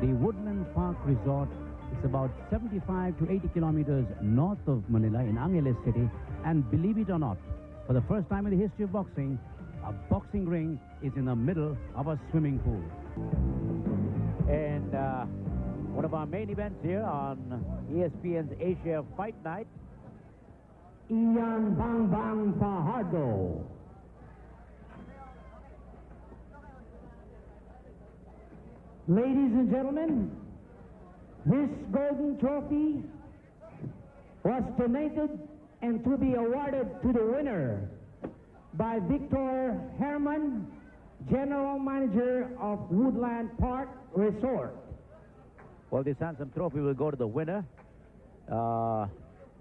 The Woodland Park Resort is about 75 to 80 kilometers north of Manila in Angeles City. And believe it or not, for the first time in the history of boxing, a boxing ring is in the middle of a swimming pool. And one of our main events here on ESPN's Asia Fight Night, Ian Bang Bang Fajardo. Ladies and gentlemen, this golden trophy was donated and to be awarded to the winner by Victor Herman, General Manager of Woodland Park Resort. Well, this handsome trophy will go to the winner.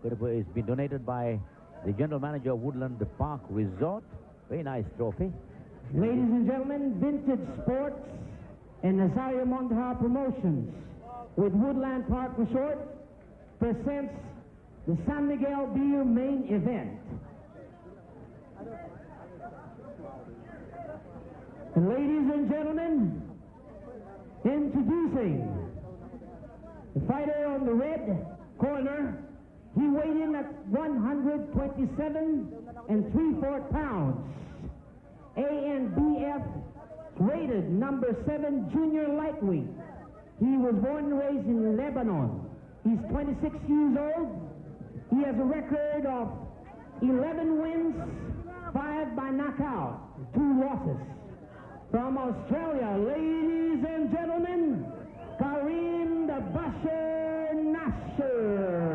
It's been donated by the General Manager of Woodland Park Resort. Very nice trophy. Ladies and gentlemen, Vintage Sports and Nazario Montaha Promotions with Woodland Park Resort presents the San Miguel Beer main event. And ladies and gentlemen, introducing the fighter on the red corner. He weighed in at 127 3/4 pounds. ANBF rated number 7 junior lightweight. He was born and raised in Lebanon. He's 26 years old. He has a record of 11 wins, 5 by knockout, 2 losses. From Australia, ladies and gentlemen, Karim the Basher Nasher.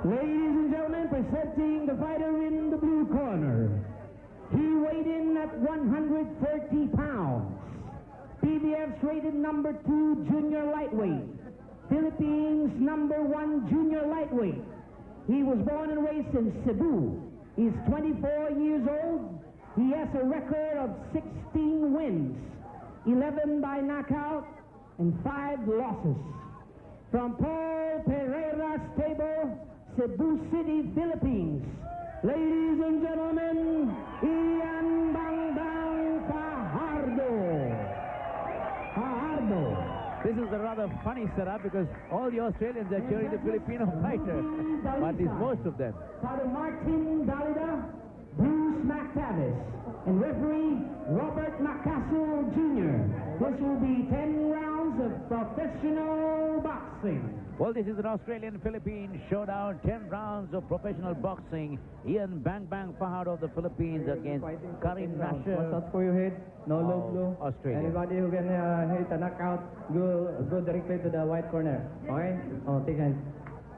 Ladies and gentlemen, presenting the fighter in the blue corner. He weighed in at 130 pounds. PBF's rated number 2 junior lightweight. Philippines number 1 junior lightweight. He was born and raised in Cebu. He's 24 years old. He has a record of 16 wins, 11 by knockout, and 5 losses. From Paul Pereira's table, Cebu City, Philippines. Ladies and gentlemen, Ian Bang Bang Fajardo. This is a rather funny setup because all the Australians are cheering the Filipino fighter, but it's most of them. Father Martin Dalida, Bruce McTavish, and referee Robert Macastle Jr. This will be 10 rounds of professional boxing. Well, this is an Australian-Philippine showdown, 10 rounds of professional boxing. Ian Bang Bang Fajardo of the Philippines against Karim Nasher. Watch out for your head, no low blow. Australia. Anybody who can hit a knockout, go directly to the white corner. Okay? Oh, take hands.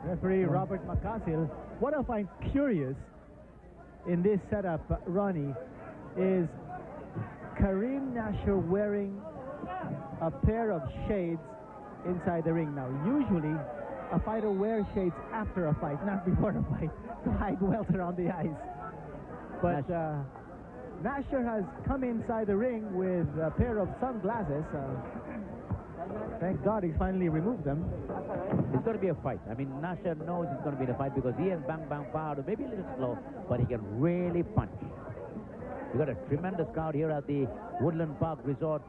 Referee Robert Macasil. What I find curious in this setup, Ronnie, is Karim Nasher wearing a pair of shades inside the ring. Now, usually a fighter wears shades after a fight, not before a fight, to hide welt around the eyes. But Nasher has come inside the ring with a pair of sunglasses. Thank God he's finally removed them. It's going to be a fight. I mean, Nasher knows it's going to be a fight because Ian Bang Bang Fajardo may be a little slow, but he can really punch. We got a tremendous crowd here at the Woodland Park Resort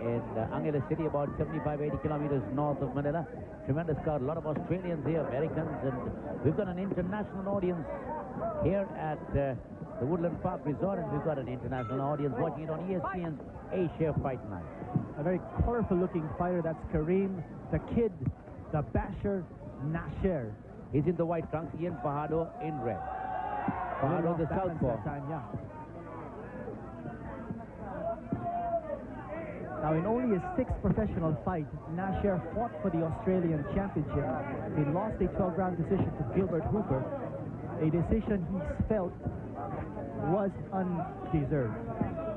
in Angeles City, about 75-80 kilometers north of Manila. Tremendous crowd, a lot of Australians here, Americans, and we've got an international audience here at the Woodland Park Resort, and we've got an international audience watching it on ESPN's Asia Fight Night. A very colorful-looking fighter. That's Karim, the Kid, the Basher Nasher. He's in the white trunks, Ian Fajardo in red. Fajardo the southpaw. Time, yeah. Now, in only his 6th professional fight, Nasher fought for the Australian Championship. He lost a 12-round decision to Gilbert Hooper, a decision he felt was undeserved.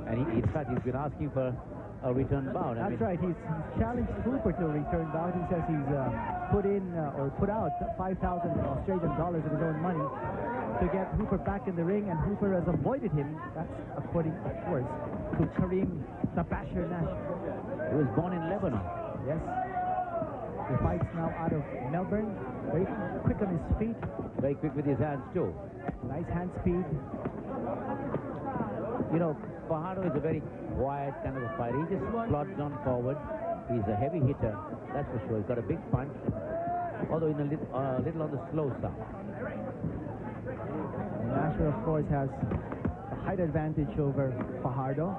And in fact, he's been asking for a return bout. That's right. He's challenged Hooper to a return bout. He says he's put out 5,000 Australian dollars of his own money to get Hooper back in the ring, and Hooper has avoided him. That's according, of course, to Karim the Basher Nasher. He was born in Lebanon. Yes. He fights now out of Melbourne. Very quick on his feet. Very quick with his hands too. Nice hand speed. You know, Fajardo is a very quiet kind of a fighter. He just plods on forward. He's a heavy hitter, that's for sure. He's got a big punch, although in a little on the slow side. Nasher, of course, has a height advantage over Fajardo.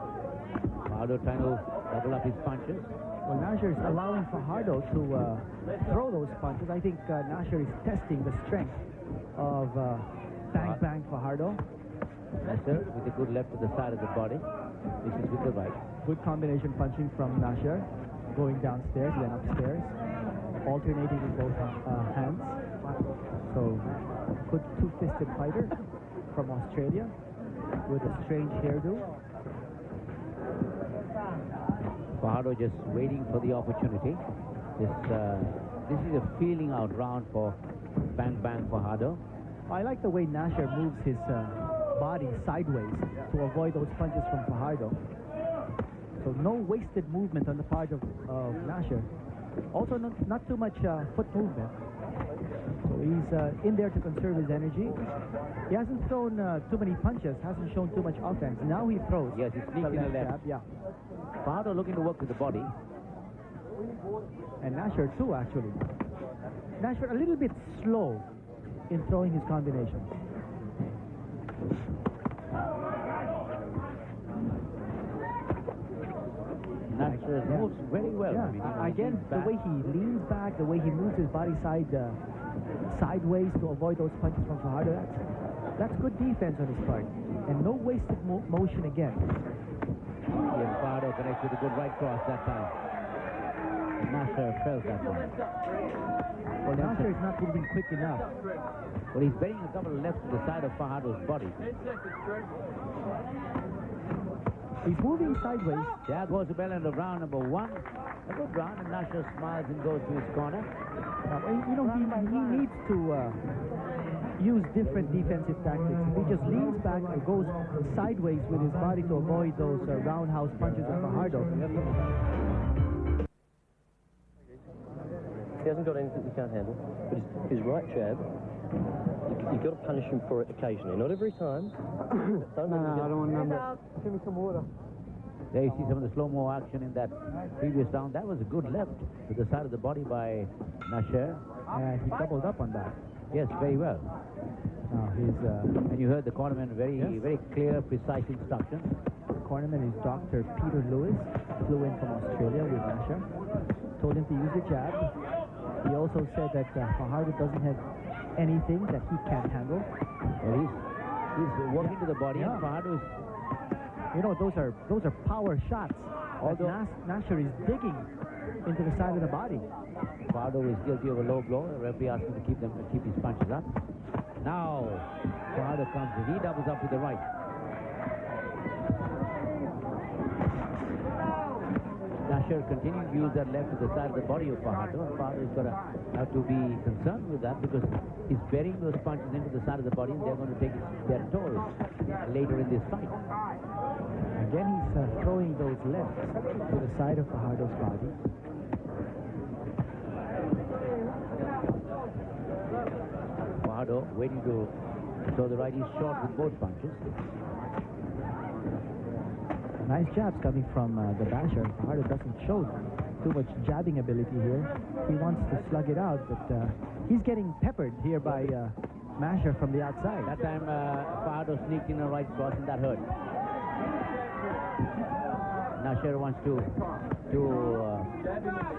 Fajardo trying to double up his punches. Well, Nasher is allowing Fajardo to throw those punches. I think Nasher is testing the strength of bang Fajardo. Nasher with a good left to the side of the body. This is with the right. Good combination punching from Nasher, going downstairs, then upstairs, alternating with both hands. So, good two-fisted fighter from Australia with a strange hairdo. Fajardo just waiting for the opportunity. This is a feeling out round for bang Fajardo. I like the way Nasher moves his body sideways to avoid those punches from Fajardo. So no wasted movement on the part of Nasher. Also not too much foot movement. So he's in there to conserve his energy. He hasn't thrown too many punches, hasn't shown too much offense. Now he throws. Yes, he's sneaking the left. Jab, yeah. Fajardo looking to work with the body. And Nasher too, actually. Nasher a little bit slow in throwing his combinations. Nasher moves very well. Yeah. I mean, Again, the way he leans back, the way he moves his body sideways to avoid those punches from Fajardo, that's good defense on his part. And no wasted motion again. Yes, Fajardo connects with a good right cross that time. And Nasher felt that one. Well, Nasher is not moving quick enough. Well, he's bearing a couple of lefts to the side of Fajardo's body. He's moving sideways. There goes the bell end of round number one. A good round, and Nasher smiles and goes to his corner. You know, he needs to use different defensive tactics. If he just leans back and goes sideways with his body to avoid those roundhouse punches of Fajardo. He hasn't got anything he can't handle, but his right jab, you've got to punish him for it occasionally. Not every time. I don't want number. Give me some water. There you see some of the slow-mo action in that previous round. That was a good left to the side of the body by Nasher. And he doubled up on that. Yes, very well. Now he's And you heard the cornerman very clear, precise instructions. the cornerman is Dr. Peter Lewis, flew in from Australia with Nasher. Told him to use the jab. He also said that Fajardo doesn't have anything that he can't handle. Well, he's working to the body, and Fajardo is... You know, those are power shots. Although Nasher is digging into the side of the body. Fajardo is guilty of a low blow. The referee asked him to keep his punches up. Now Fajardo comes in. He doubles up with the right. Nasher continuing to use that left to the side of the body of Fajardo. And Fajardo is going to have to be concerned with that because he's burying those punches into the side of the body, and they're going to take their toll later in this fight. Again, he's throwing those lefts to the side of Fajardo's body. Fajardo waiting to throw the right. He's short with both punches. Nice jabs coming from the basher. Fajardo doesn't show too much jabbing ability here. He wants to slug it out, but he's getting peppered here by Nasher from the outside. That time Fajardo sneaked in a right cross, and that hurt. Nasher wants to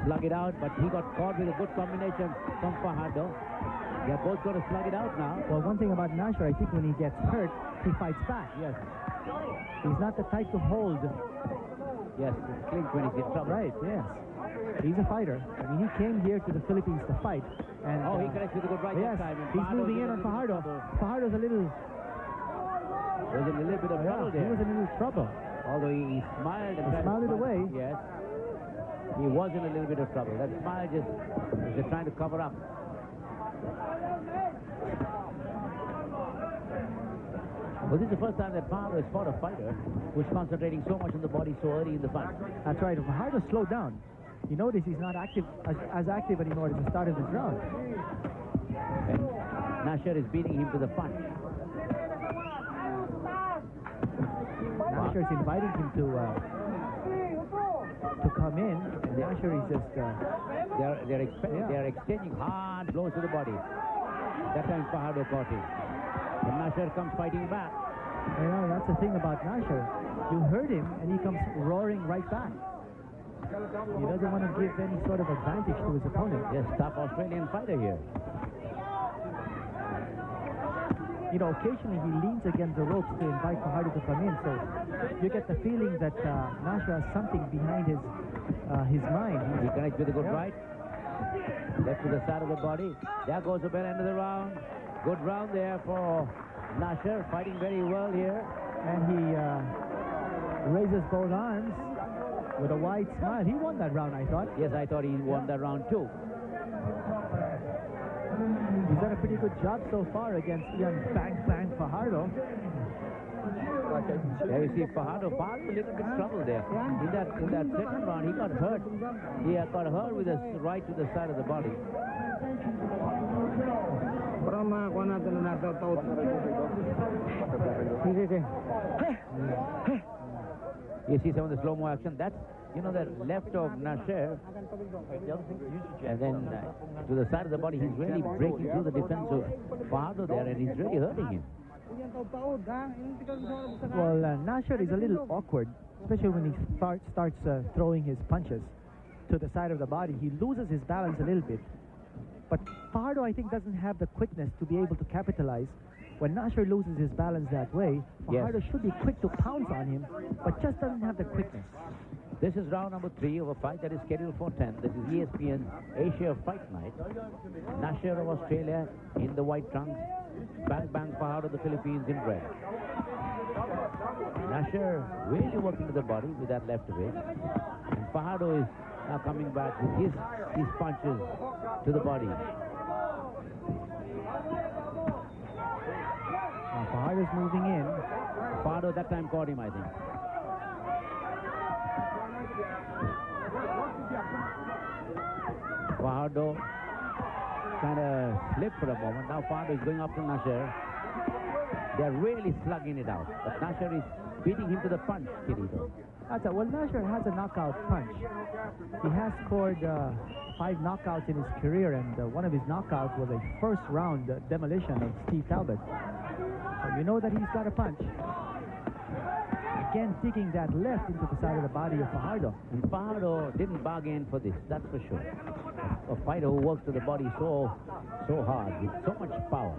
slug it out, but he got caught with a good combination from Fajardo. They're both going to slug it out now. Well, one thing about Nasher, I think when he gets hurt, he fights back. Yes. He's not the type to hold. Yes, clinch when he's in trouble. Right, yes. He's a fighter. I mean, he came here to the Philippines to fight. And, he connects with a good right yes, this time. And he's Fajardo's moving in on Fajardo. Fajardo's a little... Was in a little bit of trouble there. He was in a little trouble. Although he smiled and smiled it away. Yes. He was in a little bit of trouble. That smile just trying to cover up. Well, this is the first time that Fajardo has fought a fighter who's concentrating so much on the body so early in the fight. That's right. Fajardo slowed down. You notice he's not active as active anymore at the start of this round. And Nasher is beating him to the punch. Nasher is inviting him to come in, and Nasher is just They're exchanging hard blows to the body. That time Fajardo caught him. And Nasher comes fighting back. you know, that's the thing about Nasher. You hurt him, and he comes roaring right back. He doesn't want to give any sort of advantage to his opponent. Yes, tough Australian fighter here. You know, occasionally he leans against the ropes to invite Fajardo to come in, so you get the feeling that Nasher has something behind his mind. He connects with a good right. Left to the side of the body. There goes the bell end of the round. Good round there for Nasher, fighting very well here. And he raises both arms with a wide smile. He won that round, I thought. Yes, I thought he won that round too. He's done a pretty good job so far against Ian Bang Bang Fajardo. There you see Fajardo a little bit trouble there. In that second round, he got hurt. He got hurt with a right to the side of the body. You see some of the slow-mo action. That's, you know, the left of Nasher. And then to the side of the body, he's really breaking through the defense of Fajardo there, and he's really hurting him. Well, Nasher is a little awkward, especially when he starts throwing his punches to the side of the body. He loses his balance a little bit. But Fajardo, I think, doesn't have the quickness to be able to capitalize. When Nasher loses his balance that way, Fajardo should be quick to pounce on him, but just doesn't have the quickness. This is round number 3 of a fight that is scheduled for 10. This is ESPN Asia Fight Night. Nasher of Australia in the white trunks. Bang Bang Fajardo of the Philippines in red. Nasher really working to the body with that left of his. And Fajardo is now coming back with his punches to the body. Now Fajardo's moving in. Fajardo that time caught him, I think. Fajardo kind of slipped for a moment. Now Fajardo is going up to Nasher. They're really slugging it out. But Nasher is beating him to the punch, Kirito. Well, Nasher has a knockout punch. He has scored 5 knockouts in his career, and one of his knockouts was a first-round demolition of Steve Talbot. So you know that he's got a punch. Again, digging that left into the side of the body of Fajardo. And Fajardo didn't bargain for this, that's for sure. A fighter who works to the body so hard, with so much power.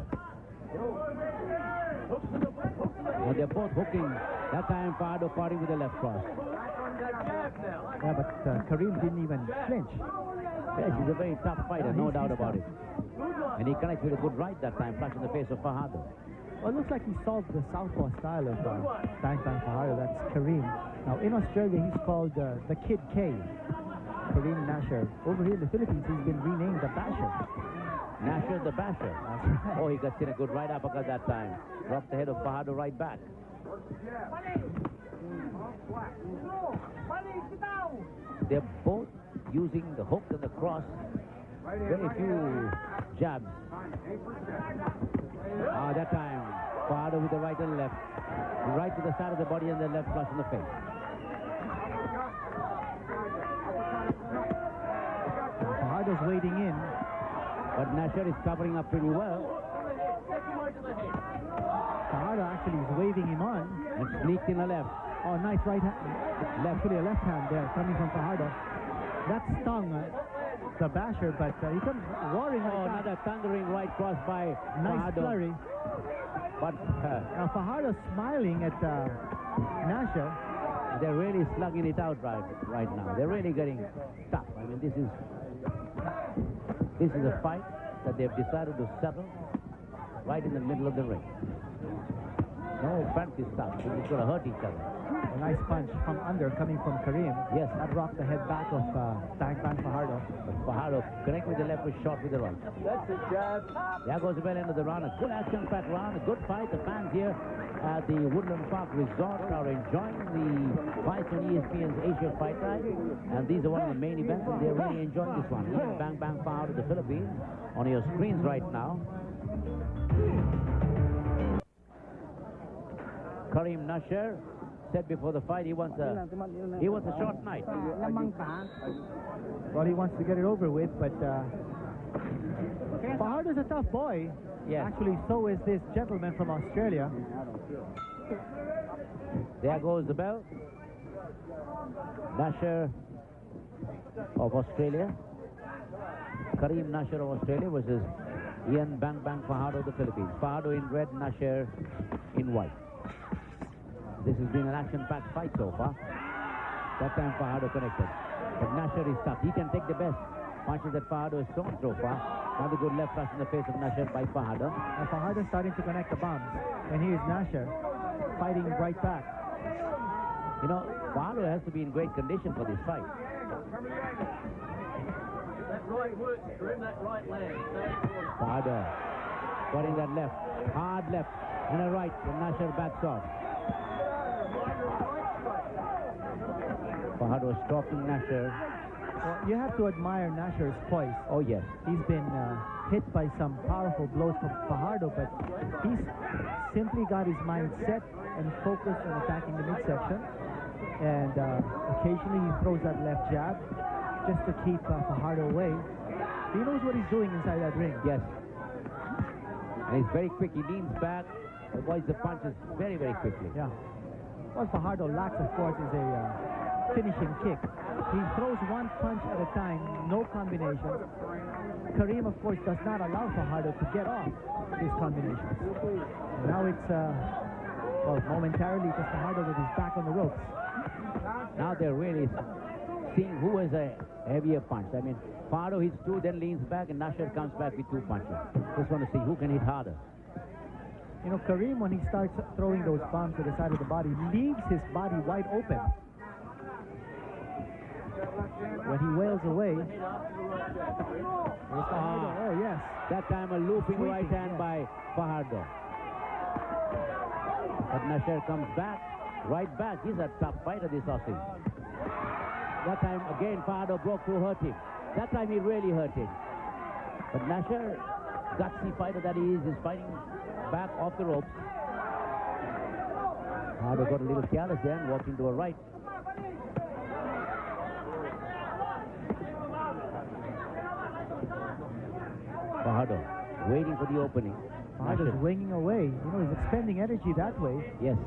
Well, they're both hooking. That time Fajardo caught him with the left cross. Yeah, but Karim didn't even flinch. Yes, he's a very tough fighter, no doubt about it. And he connects with a good right that time, flush in the face of Fajardo. Well, it looks like he solved the southpaw style of Bang Bang Fajardo. That's Karim. Now, in Australia, he's called the Kid K. Karim Nasher. Over here in the Philippines, he's been renamed the Basher. Nasher the Basher. Right. Oh, he got in a good right uppercut that time. Dropped the head of Fajardo right back. They're both using the hook and the cross. Very few jabs. That time, Fajardo with the right and left. The right to the side of the body and the left flush in the face. Fajardo's wading in. But Nasher is covering up pretty well. Fajardo actually is waving him on. And sneaked in a left. Oh, nice right hand. Actually, a left hand there coming from Fajardo. That stung the Basher, but he comes roaring. Another thundering right cross by nice Fajardo. flurry. But Now Fajardo's smiling at Nasher. they're really slugging it out right now. They're really getting tough. I mean, this is a fight that they've decided to settle right in the middle of the ring. No fancy stuff. They're just going to hurt each other. A nice punch from under coming from Karim. Yes. That rocked the head back of Bang Fajardo. But Fajardo connect with the left, was shot with the right. That's it, jab. There goes the bell end of the round. A good action-packed round. A good fight. The fans here at the Woodland Park Resort are enjoying the fights on ESPN's Asia Fight Night. And these are one of the main events, and they're really enjoying this one. Here, Bang Fajardo, the Philippines, on your screens right now. Karim Nasher said before the fight he wants a short night. Well, he wants to get it over with, but Fajardo's a tough boy. Yes. Actually, so is this gentleman from Australia. There goes the bell. Nasher of Australia. Karim Nasher of Australia versus Ian Bang Fajardo of the Philippines. Fajardo in red, Nasher in white. This has been an action-packed fight so far. That time Fajardo connected. But Nasher is tough. He can take the best punches that Fajardo has thrown so far. Another good left thrust in the face of Nasher by Fajardo. And Fajardo's starting to connect the bombs. And here's Nasher fighting right back. You know, Fajardo has to be in great condition for this fight. That right works, Karim, that right leg. Fajardo got in that left. Hard left. And a right. And Nasher backs off. Fajardo stalking Nasher. Well, you have to admire Nasher's poise. Oh, yes. He's been hit by some powerful blows from Fajardo, but he's simply got his mind set and focused on attacking the midsection. And occasionally he throws that left jab just to keep Fajardo away. He knows what he's doing inside that ring. Yes. And he's very quick. He leans back, avoids the punches very, very quickly. Yeah. What Fajardo lacks, of course, is a finishing kick. He throws one punch at a time, no combination. Karim, of course, does not allow Fajardo to get off his combinations. Now it's, well, momentarily, just Fajardo with his back on the ropes. Now they're really seeing who has a heavier punch. I mean, Fajardo hits two, then leans back, and Nasher comes back with two punches. Just want to see who can hit harder. You know, Karim, when he starts throwing those bombs to the side of the body, leaves his body wide open. When he wails away, oh yes. That time a looping Sweeping, right hand yes. by Fajardo. But Nasher comes back, right back. He's a tough fighter, this Aussie. That time again Fajardo broke through, hurt him. That time he really hurt him. But Nasher, gutsy fighter that he is fighting back off the ropes. Fajardo got a little careless there and walked into a right. Fajardo waiting for the opening. Fajardo's winging away. You know, he's expending energy that way. Yes.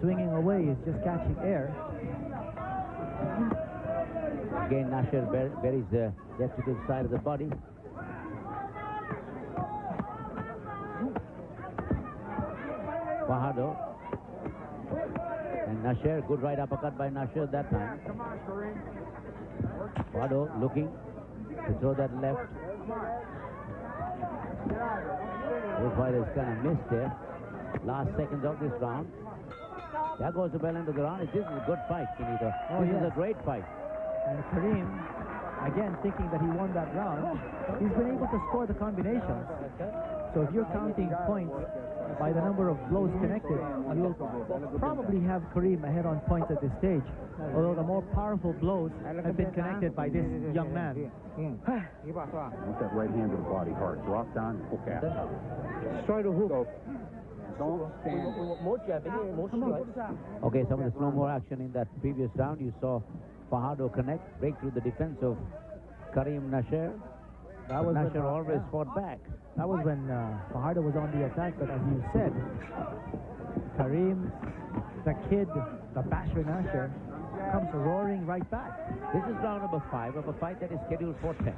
Swinging away is just catching air. Again, Nasher buries the left to the side of the body. Fajardo. And Nasher, good right uppercut by Nasher that time. Fajardo looking to throw that left. Both fighters kind of missed there. Last seconds of this round. There goes the bell into the round. This is a good fight, Finito. This is a great fight. And Karim, again, thinking that he won that round, he's been able to score the combinations. So if you're counting points by the number of blows connected, you'll probably have Karim ahead on points at this stage. Although the more powerful blows have been connected by this young man. Want that right hand to the body hard. Drop down, hook out. Straight a hook. Don't stand. More jab, more straight. Okay, some of the slow-mo action in that previous round. You saw Fajardo connect, break through the defense of Karim Nasher. That was Nasher when, always fought back. That was when Fajardo was on the attack, but as you said, Karim, the kid, the basher Nasher, comes roaring right back. This is round number 5 of a fight that is scheduled for 10.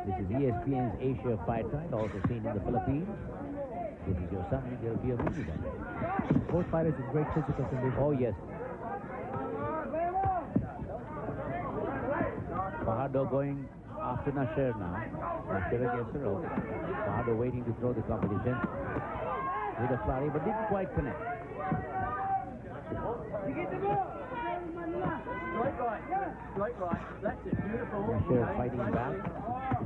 This is ESPN's Asia Fight Night, also seen in the Philippines. This is your son, Miguel Bienvenido. Both fighters in great physical condition. Oh, yes. Fajardo going after Nasher now. Nasher against the rope. Fajardo waiting to throw the competition with a flurry, but didn't quite connect. Nasher fighting back.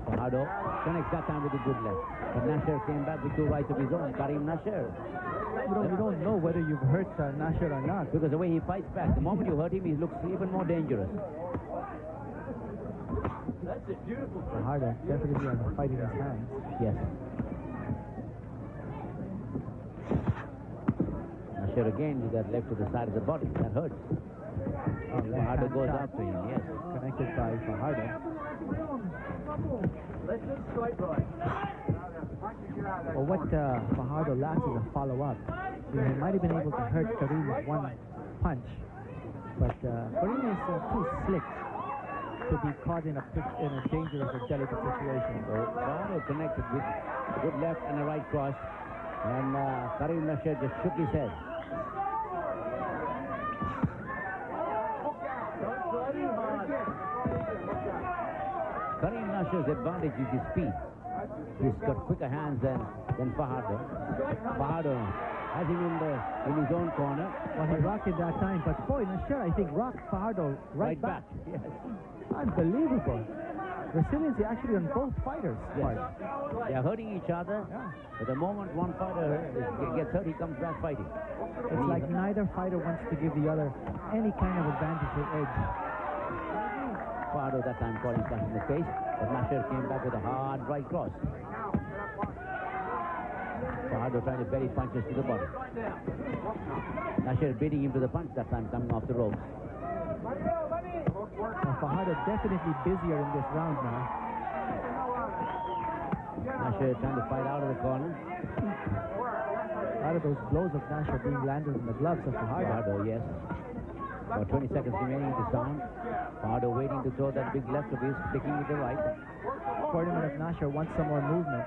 Fajardo connects that time with a good left. But Nasher came back with 2 rights of his own. Karim Nasher. You don't know whether you've hurt Nasher or not. Because the way he fights back, the moment you hurt him, he looks even more dangerous. Fajardo definitely on the fight in his hands. Yes. Nasher again with that left to the side of the body. That hurts. Fajardo goes after him, yes. Connected by Fajardo. Well, what Fajardo lacks is a follow-up. He might have been able to hurt Karim with 1 punch, but Karim is too slick to be caught in a dangerous or delicate situation. Fajardo connected with a good left and a right cross, and Karim Nasher just shook his head. Karim Nasher's advantage is his speed. He's got quicker hands than Fajardo. Fajardo has him in his own corner. Well, he rocked it that time, but boy, Nasher, I think, rocked Fajardo right back. Yes. Unbelievable. Resiliency actually on both fighters' part. They are hurting each other. Yeah. But the moment one fighter gets hurt, he comes back fighting. It's like neither fighter wants to give the other any kind of advantage or edge. Fajardo that time caught him flush in the face, but Nasher came back with a hard right cross. Fajardo trying to bury punches to the body. Nasher beating him to the punch that time, coming off the ropes. Well, Fajardo definitely busier in this round now. Nasher trying to fight out of the corner. A lot of those blows of Nasher being landed in the gloves of Fajardo. Fajardo, yes. About 20 seconds remaining in this round. Fajardo waiting to throw that big left of his, sticking with the right. According to Nasher wants some more movement.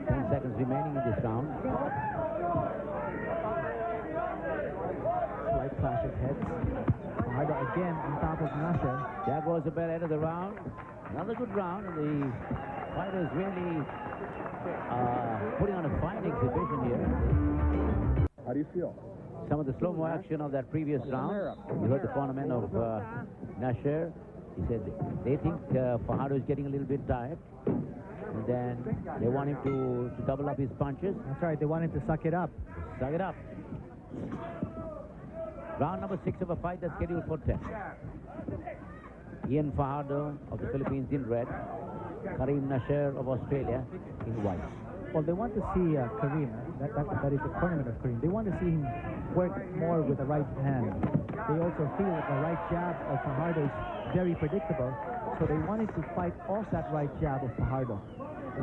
10 seconds remaining in this round. Slight clash of heads. Fajardo again on top of Nasher. There goes the bell end of the round. Another good round, and the fighters really putting on a fine exhibition here. How do you feel? Some of the slow-mo action of that previous round. You heard the cornerman of Nasher. He said they think Fajardo is getting a little bit tired. And then they want him to double up his punches. That's right, they want him to suck it up. Suck it up. Round number 6 of a fight that's scheduled for 10. Ian Fajardo of the Philippines in red. Karim Nasher of Australia in white. Well, they want to see Karim, that is the cornerman of Karim. They want to see him work more with the right hand. They also feel that the right jab of Fajardo is very predictable, so they wanted to fight off that right jab of Fajardo.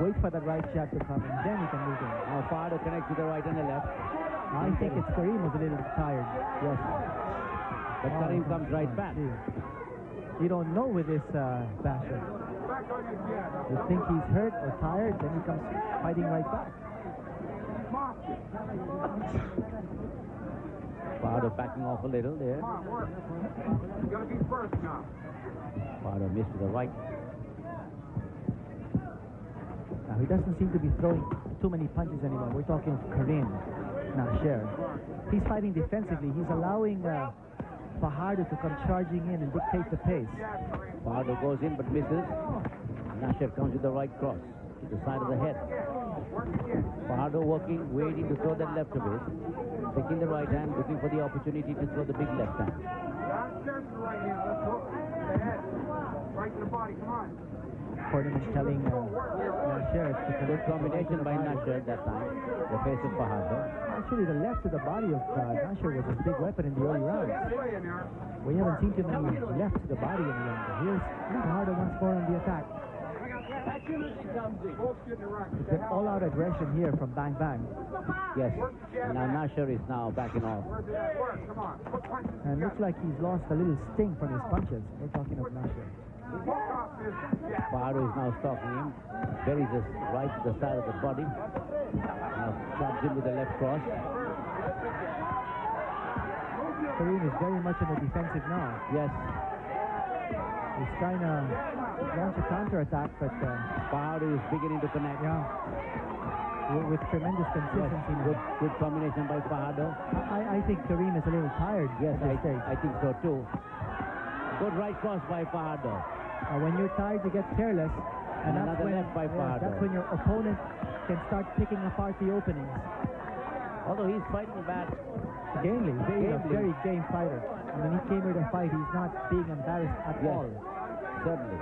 Wait for that right jab to come, and then he can move in. Now Fajardo connects with the right and the left. I think it's Karim who's a little tired. Yes. But Karim comes right back. You don't know with this basher. You think he's hurt or tired, then he comes fighting right back. Fajardo backing off a little there. Fajardo missed with the right. Now, he doesn't seem to be throwing too many punches anymore. We're talking of Karim Nasher. He's fighting defensively. He's allowing Fajardo to come charging in and dictate the pace. Fajardo goes in but misses. Nasher comes with the right cross to the side of the head. Fajardo working, waiting to throw that left of his. Taking the right hand, looking for the opportunity to throw the big left hand. Cornerman telling Nasher to Good combination by Nasher that time. The face of Fajardo. Actually, the left to the body of Nasher was his big weapon in the early rounds. We haven't seen too many left to the body any longer. Here's Fajardo once more on the attack. There's been all-out aggression here from Bang Bang. Yes. Now Nasher is now backing off. And looks like he's lost a little sting from his punches. We're talking of Nasher. Fajardo is now stalking him. Buries his right to the side of the body. Now stabs him with the left cross. Karim is very much on the defensive now. Yes. He's trying to launch a counterattack, but Fajardo is beginning to connect. yeah, with tremendous consistency. Good combination by Fajardo. I think Karim is a little tired. Yes, at this stage. I think so too. Good right cross by Fajardo. When you're tired, you get careless, and that's Another when, left by Fajardo. that's when your opponent can start picking apart the openings. Although he's fighting back. Gamely, he's a Gamely. very game fighter. I mean, he came here to fight. He's not being embarrassed at Yes, all. certainly.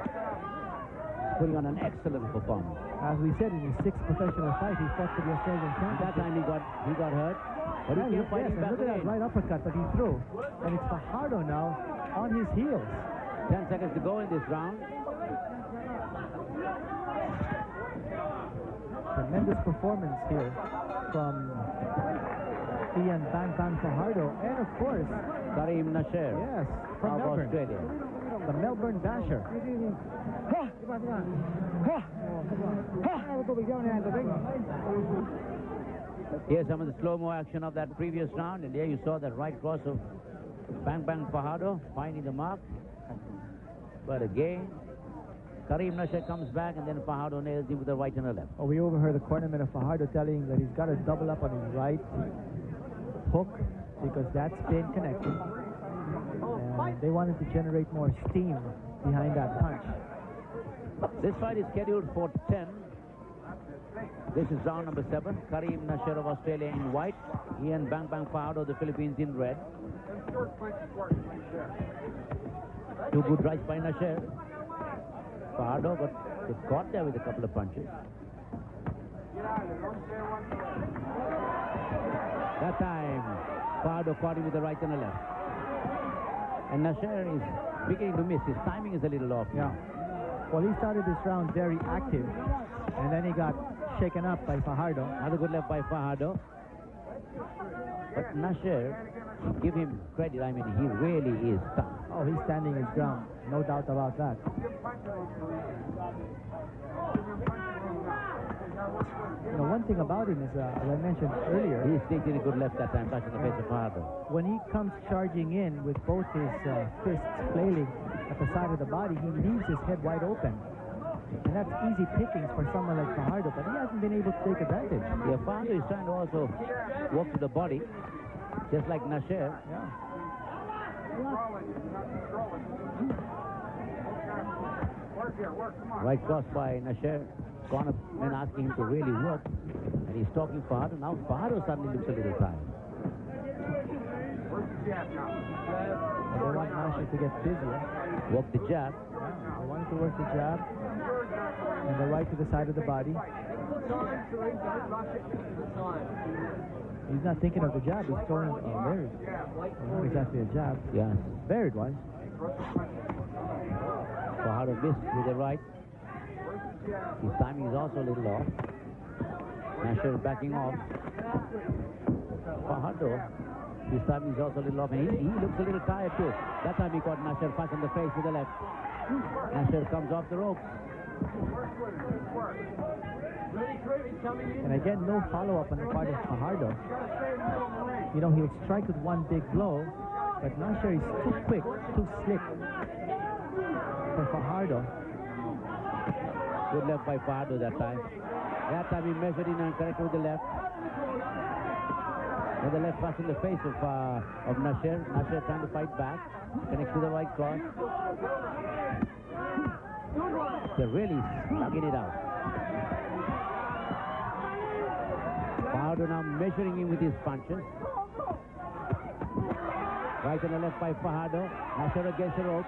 Putting on an excellent performance. As we said, in his sixth professional fight, he fought for the Australian That Championship. time he got hurt. But he kept fighting and back look at that again. right uppercut that he threw. And it's Fajardo now on his heels. 10 seconds to go in this round. Tremendous performance here from Ian Bang Bang Fajardo. And of course, Karim Nasher yes, from of Melbourne. Australia. The Melbourne Dasher. Here's some of the slow-mo action of that previous round, and there you saw that right cross of Bang Bang Fajardo finding the mark. But again, Karim Nasher comes back, and then Fajardo nails him with the right and the left. Oh, we overheard the cornerman of Fajardo telling him that he's got to double up on his right hook because that's been connected. And they wanted to generate more steam behind that punch. This fight is scheduled for 10. This is round number 7. Karim Nasher of Australia in white. Ian Bang Bang Fajardo of the Philippines in red. Two good rights by Nasher. Fajardo got caught there with a couple of punches. That time, Fajardo caught him with the right and the left. And Nasher is beginning to miss. His timing is a little off. Yeah. Well, he started this round very active, and then he got shaken up by Fajardo. Another good left by Fajardo. But Nasher, give him credit. I mean, he really is tough. Oh, he's standing his ground. No doubt about that. You know, one thing about him is, as I mentioned earlier, He's taking a good left that time, touching the face of Fajardo. when he comes charging in with both his fists flailing at the side of the body, he leaves his head wide open. And that's easy pickings for someone like Fajardo, but he hasn't been able to take advantage. Yeah, Fajardo is trying to also walk to the body, just like Nasher. Yeah. Right cross by Nasher. Cornerman asking him to really work. And he's talking Fajardo. Now Fajardo suddenly looks a little tired. They want Nasher to get busier. Walk the jab. They wanted to work the jab and the right to the side of the body. He's not thinking of the jab. He's throwing there. Not exactly a jab. Yes. There it was. Fajardo missed with the right. His timing is also a little off. Nasher backing off. Fajardo, his timing is also a little off. And he looks a little tired too. That time he caught Nasher fast on the face with the left. Nasher comes off the ropes. And again, no follow-up on the part of Fajardo. You know, he'll strike with one big blow, but Nasher is too quick, too slick for Fajardo. Good left by Fajardo that time. That time he measured in and corrected with the left. And the left pass in the face of Nasher. Nasher trying to fight back. Connects to the right cross. They're really slugging it out. Fajardo now measuring him with his punches. Right and the left by Fajardo. Nasher against the rope.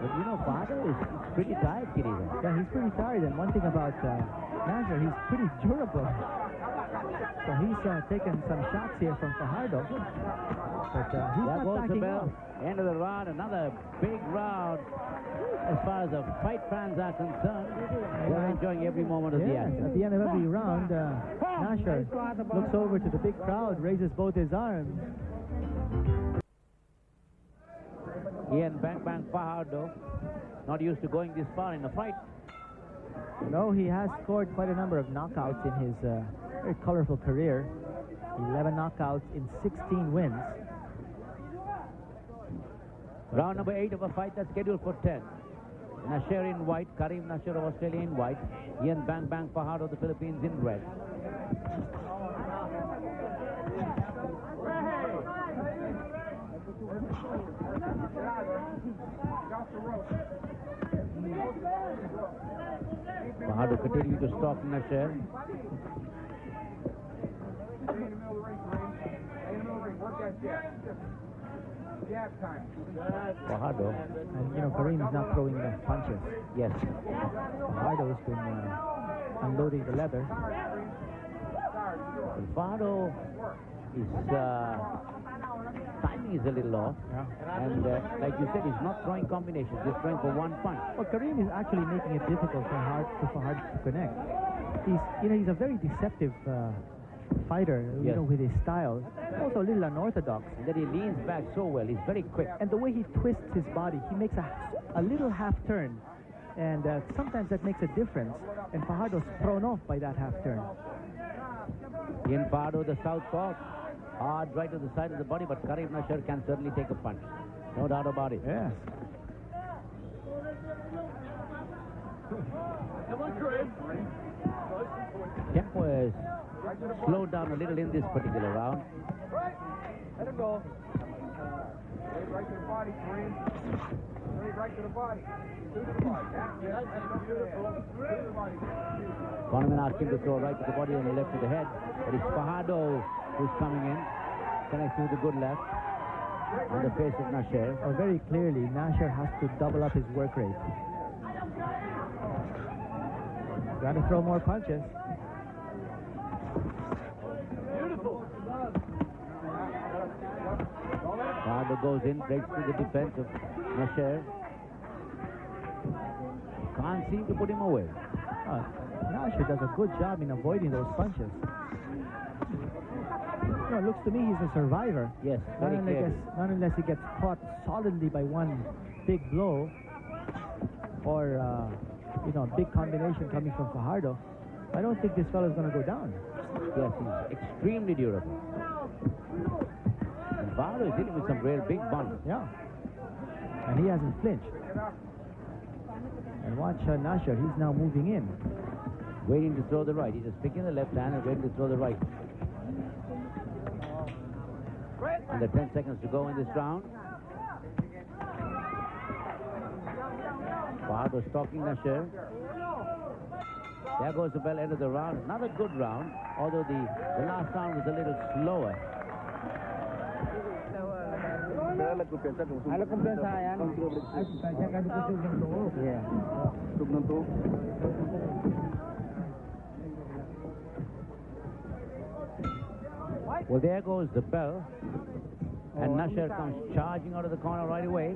But you know, Fajardo is pretty tired, Kirito. Yeah, he's pretty tired. And one thing about Nasher, he's pretty durable. So he's taken some shots here from Fajardo. But he's There not goes the backing bell. off. End of the round. Another big round. As far as the fight fans are concerned, they're enjoying every moment of the Yes, action. at the end of every round, Nasher looks over to the big crowd, raises both his arms. Ian Bang Bang Fajardo, not used to going this far in a fight. No, he has scored quite a number of knockouts in his very colorful career. 11 knockouts in 16 wins. Round number 8 of a fight that's scheduled for 10. Nasher in white, Karim Nasher of Australia in white, Ian Bang Bang Fajardo of the Philippines in red. Fajardo continuing to stalk Nasher. Fajardo. And, you know, Karim is not throwing enough punches. Yes. Fajardo has been unloading the leather. And Fajardo is timing is a little off. Yeah. And like you said, he's not throwing combinations, just throwing for one punch. Well, Karim is actually making it difficult for Fajardo to connect. He's a very deceptive fighter, Yes. with his style. Also a little unorthodox. And then he leans back so well. He's very quick. And the way he twists his body, he makes a little half turn. And sometimes that makes a difference. And Fajardo's thrown off by that half turn. Ian Fajardo, the southpaw, hard right to the side of the body, but Karim Nasher can certainly take a punch. No doubt about it. Yes. Tempo has slowed down a little in this particular round. Let him go. Right to the body, Karim. Right to the body. To the body. That's beautiful. To the body. Coleman asked him to throw right to the body and left to the head. But it's Fajardo who's coming in, connecting with a good left on the face of Nasher. Well, very clearly, Nasher has to double up his work rate. Got to throw more punches. Fajardo goes in, breaks through the defense of Nasher. Can't seem to put him away. Nasher does a good job in avoiding those punches. It looks to me he's a survivor. Yes, Not very clearly. unless he gets caught solidly by one big blow or, a big combination coming from Fajardo. I don't think this fellow's going to go down. Yes, he's extremely durable. And Fajardo is hitting with some real big bunts. Yeah. And he hasn't flinched. And watch Nasher, he's now moving in. Waiting to throw the right. He's just picking the left hand and waiting to throw the right. Under 10 seconds to go in this round. Fajardo stalking Nasher. There goes the bell, end of the round. Another good round, although the last round was a little slower. Ano kumpensa yan? Ay, kumpensa ka dito sa loob. Yeah. Tugnan to. Well, there goes the bell. And Nasher comes charging out of the corner right away.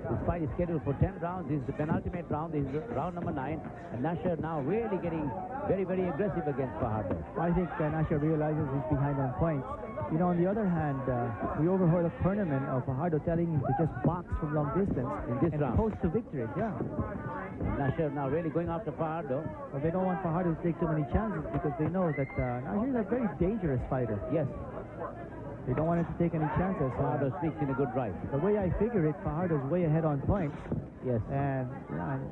This fight is scheduled for 10 rounds. This is the penultimate round. This is round number 9. And Nasher now really getting very, very aggressive against Fajardo. I think Nasher realizes he's behind on points. On the other hand, we overheard a cornerman of Fajardo telling him to just box from long distance In this and round. post to victory. Yeah. Nasher now really going after Fajardo. But they don't want Fajardo to take too many chances because they know that Nasher is a very dangerous fighter. Yes, They don't want him to take any chances. Fajardo sneaks in a good right. The way I figure it, Fajardo's way ahead on points. Yes. And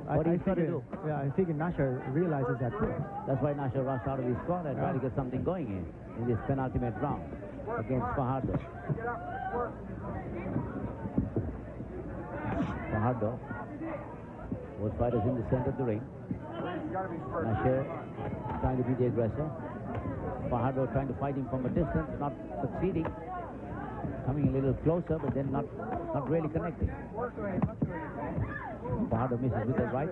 What he's got to figure, do. Yeah, I figure Nasher realizes that too. That's why Nasher rushed out of his corner and tried to get something going in this penultimate round against Fajardo. Fajardo. Both fighters in the center of the ring. Nasher trying to be the aggressor. Fajardo trying to fight him from a distance, not succeeding. Coming a little closer, but then not really connecting. Fajardo misses with the right.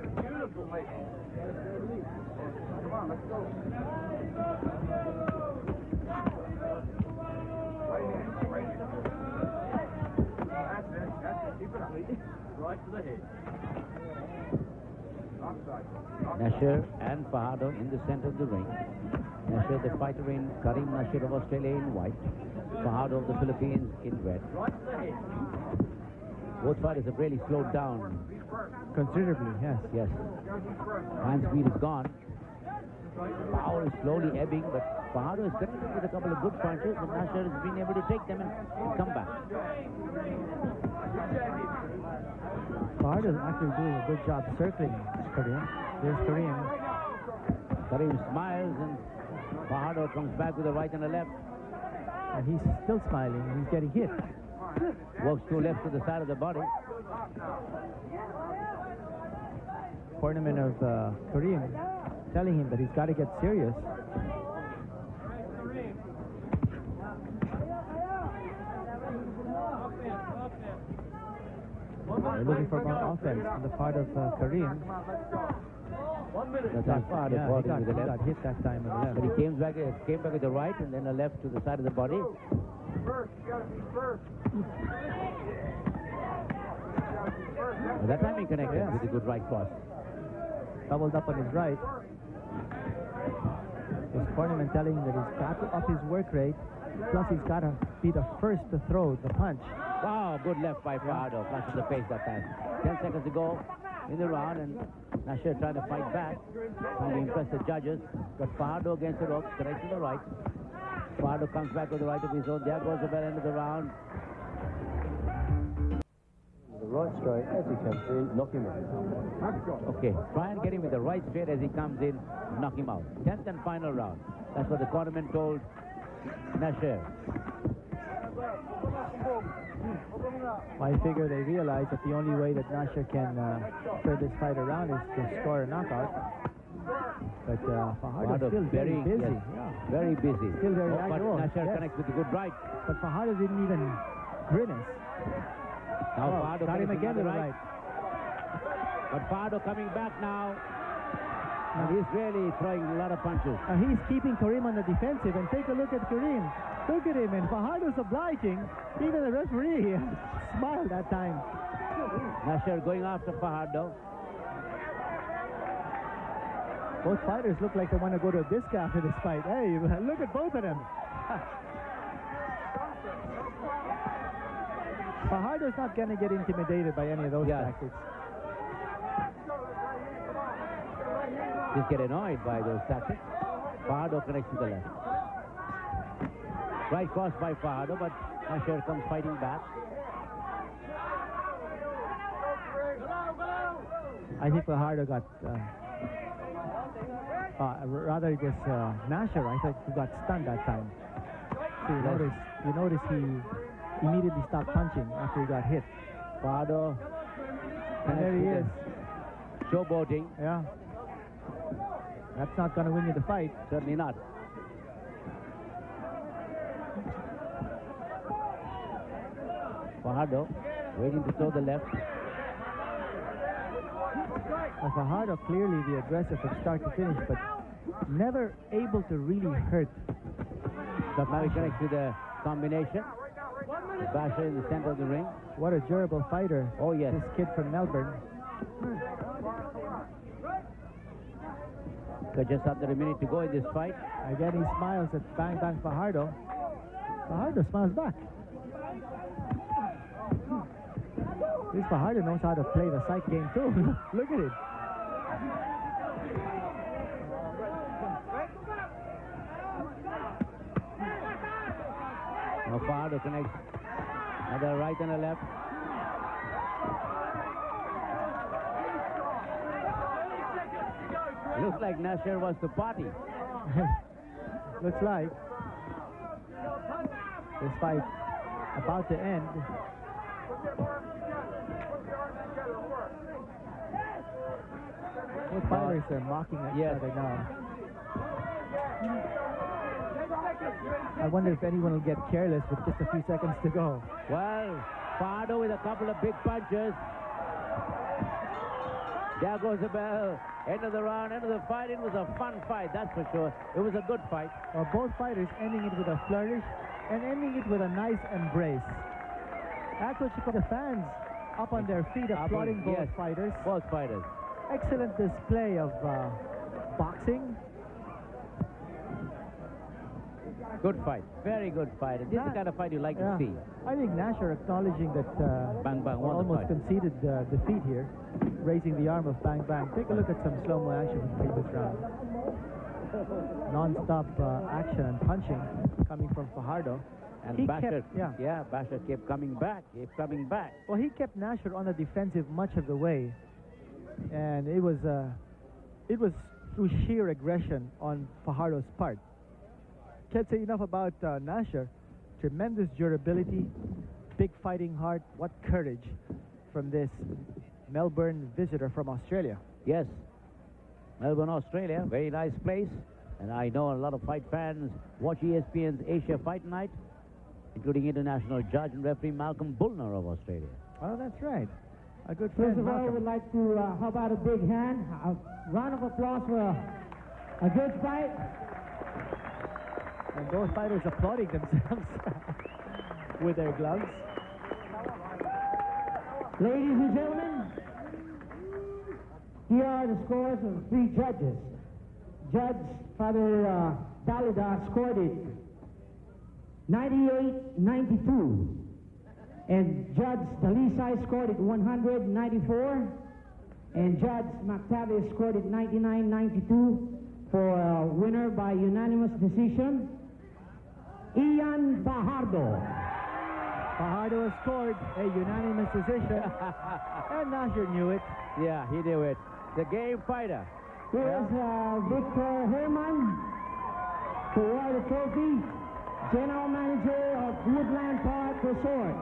Nasher and Fajardo in the center of the ring. Nasher, the fighter in Karim Nasher of Australia in white. Fajardo of the Philippines in red. Both fighters have really slowed down. Considerably, yes. Yes. Hand speed is gone. Power is slowly ebbing, but Fajardo is connected with a couple of good punches, and Nasher has been able to take them and come back. Fajardo is actually doing a good job circling Karim. Here's Karim. Karim smiles and Fajardo comes back with a right and a left. And he's still smiling and he's getting hit. Works two left to the side of the body. Cornerman of Karim telling him that he's got to get serious. They're looking for more offense on the part of Karim. That's how far the Yeah, body he with the left. got hit that time on the left. But he came back with the right and then a left to the side of the body. First, you gotta be first. But that time he connected with a good right cross. Doubled up on his right. His cornerman telling him that he's got to up his work rate. Plus he's got to be the first to throw the punch. Wow, good left by Fajardo. Flash in the face that time. 10 seconds to go in the round, and Nasher trying to fight back, trying to impress the judges. Got Fajardo against the ropes, straight to the right. Fajardo comes back with the right of his own. There goes the bell end of the round. The right straight as he comes in, knock him out. Okay, try and get him with the right straight as he comes in, knock him out. 10th and final round. That's what the cornerman told Nasher. I figure they realize that the only way that Nasher can turn this fight around is to score a knockout. But Fajardo still very busy. Yes, very busy. Still very but active. Nasher Yes. connects with a good right. But Fajardo didn't even grimace. Now Fajardo got him connects again with with the the right. right. But Fajardo coming back now. And he's really throwing a lot of punches. He's keeping Karim on the defensive. And take a look at Karim. Look at him. And Fajardo's obliging. Even the referee smiled that time. Nasher going after Fajardo. Both fighters look like they want to go to a disco after this fight. Hey, look at both of them. Fajardo's not going to get intimidated by any of those tactics. Just get annoyed by those tactics. Fajardo connects to the left. Right cross by Fajardo, but Nasher comes fighting back. I think Fajardo got... rather it was Nasher. I think he got stunned that time. So you notice he immediately stopped punching after he got hit. Fajardo. And there he is. Showboating. Yeah. That's not going to win you the fight. Certainly not. Fajardo waiting to throw the left. Fajardo clearly the aggressor from start to finish, but never able to really hurt the Now he basher. connects to the combination. The basher in the center of the ring. What a durable fighter. Oh, yes. This kid from Melbourne. Got just under a minute to go in this fight. Again, he smiles at Bang Bang Fajardo. Fajardo smiles back. This Fajardo knows how to play the psych game too. Look at it. Now Fajardo connects. Another right and a left. Looks like Nasher wants to party. Looks like this fight about to end. Both fighters are mocking each other now. I wonder if anyone will get careless with just a few seconds to go. Well, Fajardo with a couple of big punches. There goes the bell. End of the round, end of the fight. It was a fun fight, that's for sure. It was a good fight. Both fighters ending it with a flourish and ending it with a nice embrace. That's what you put the fans up on their feet, applauding both fighters. Both fighters. Excellent display of boxing. Good fight. Very good fight. And this is the kind of fight you like to see. I think Nasher acknowledging that Bang Bang won the almost fight. conceded defeat here, raising the arm of Bang Bang. Take a look at some slow-mo action from the previous round. Non-stop action and punching coming from Fajardo. And He Basher, kept- yeah. Basher kept coming back, Well, he kept Nasher on the defensive much of the way, and it was through sheer aggression on Fajardo's part. Can't say enough about Nasher. Tremendous durability, big fighting heart. What courage from this Melbourne visitor from Australia. Yes. Melbourne, Australia, very nice place. And I know a lot of fight fans watch ESPN's Asia Fight Night, including international judge and referee Malcolm Bullner of Australia. Oh, that's right. A good First friend, of all, I Malcolm. would like to, how about a big hand? A round of applause for a good fight. And both fighters applauding themselves with their gloves. Ladies and gentlemen, here are the scores of 3 judges. Judge Father Dalida scored it 98-92. And Judge Dalisay scored it 194. And Judge McTavish scored it 99-92 for a winner by unanimous decision. Ian Fajardo. Fajardo has scored a unanimous decision, and Nasher knew it. Yeah, he knew it. The game fighter. Here's Victor Herman, who won the trophy, General Manager of Woodland Park Resort.